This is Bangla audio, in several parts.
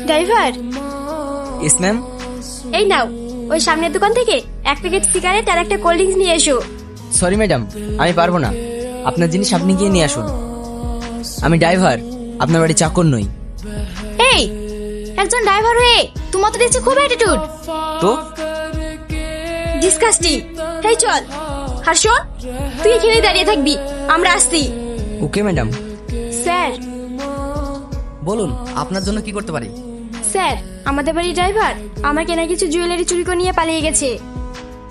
ড্রাইভার, ইস ম্যাম। এই নাও, ওই সামনের দোকান থেকে এক প্যাকেট সিগারেট আর একটা কোল্ড ড্রিঙ্কস নিয়ে এসো। সরি ম্যাডাম, আমি পারবো না। আপনার জিনিস আপনি গিয়ে নিয়ে আসুন। আমি ড্রাইভার, আপনার বাড়ি চাকর নই। এই, একজন ড্রাইভার হয়ে তোমার তো দেখছি খুব অ্যাটিটিউড। তো ডিসকাস্টিং। এই চল। আর শোন, তুই এখানেই দাঁড়িয়ে থাকবি, আমরা আসছি। Okay madam. স্যার, বলুন আপনার জন্য কি করতে পারি? স্যার, আমাদের বাড়ির ড্রাইভার আমার কেনা কিছু জুয়েলারি চুরি করে নিয়ে পালিয়ে গেছে।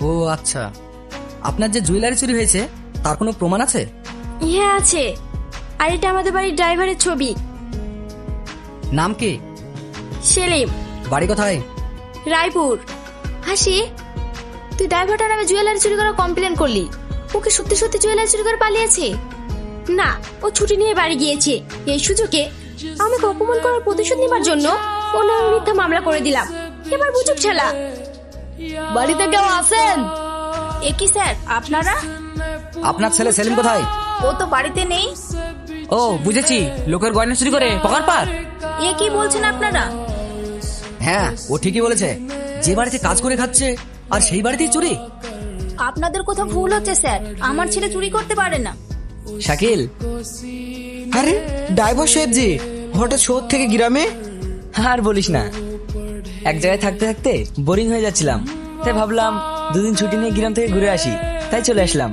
ও আচ্ছা, আপনার যে জুয়েলারি চুরি হয়েছে তার কোনো প্রমাণ আছে? হ্যাঁ আছে, আর এটা আমাদের বাড়ির ড্রাইভারের ছবি। নাম কি? সেলিম। বাড়ি কোথায়? রায়পুর। হাসি, তুই ড্রাইভারটার নামে জুয়েলারি চুরি করার কমপ্লেন করলি, ওকে সত্যি সত্যি জুয়েলারি চুরি করে পালিয়েছে? না, ও ছুটি নিয়ে বাড়ি গিয়েছে। এই সুযোগে আমাকে অপমান করার প্রতিশোধ নেবার জন্য ও নামে মিথ্যা মামলা করে দিলাম। এবার বুঝুক ছেলা। বাড়িতে কেউ আছেন? এ কি স্যার, আপনারা? আপনার ছেলে সেলিম কোথায়? ও তো বাড়িতে নেই। ও বুঝেছি, লোকের গয়না চুরি করে পকার পার। এ কি বলছেন আপনারা? হ্যাঁ, ও ঠিকই বলেছে। যে বাড়িতে কাজ করে খাচ্ছে আর সেই বাড়িতেই চুরি। আপনাদের কোথাও ভুল হচ্ছে স্যার, আমার ছেলে চুরি করতে পারে না। শাকিল। আরে ড্রাইভার সাহেব জি, হঠাৎ শহর থেকে গ্রামে? আর বলিস না, এক জায়গায় থাকতে থাকতে বোরিং হয়ে যাচ্ছিলাম, তাই ভাবলাম দুদিন ছুটি নিয়ে গ্রাম থেকে ঘুরে আসি, তাই চলে আসলাম।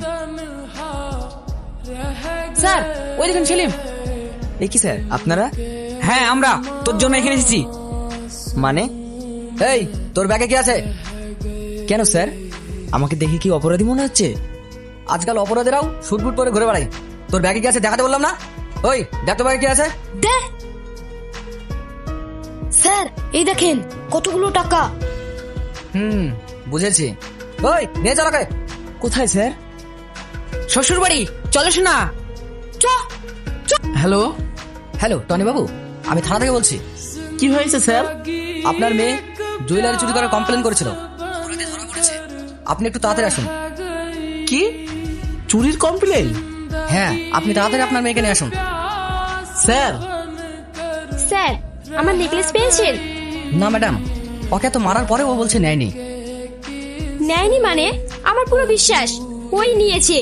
স্যার, ওই দেখুন সেলিম। এ কি স্যার, আপনারা? হ্যাঁ, আমরা তোর জন্য এখানে এসেছি। মানে? এই, তোর ব্যাগে কি আছে? কেন স্যার, আমাকে দেখে কি অপরাধী মনে হচ্ছে? আজকাল অপরাধীরাও শুটবুট পরে ঘুরে বেড়ায়। তোর ব্যাগে কি আছে দেখাতে বললাম না? ওই দেখ তো ব্যাগে কি আছে। স্যার, এই দেখেন কতগুলো টাকা। বুঝেছি। ওই নিয়ে চল ওকে। কোথায় স্যার? শ্বশুর বাড়ি, চলো শোনা। হ্যালো হ্যালো, টনি বাবু, আমি থানা থেকে বলছি। কি হয়েছে স্যার? আপনার মেয়ে জুয়েলারি চুরি করার কমপ্লেন করেছিল, অপরাধী ধরা পড়েছে। আপনি একটু তাড়াতাড়ি আসুন। কি চুরির কমপ্লেন? হ্যাঁ, আপনি তাড়াতাড়ি আপনার মেয়েকে নিয়ে আসুন। স্যার, স্যার, আমার নেকলেস পেয়েছেন? না ম্যাডাম, ওকে তো মারার পরে ও বলছে নেয়নি। নেয়নি মানে? আমার পুরো বিশ্বাস ওই নিয়েছে।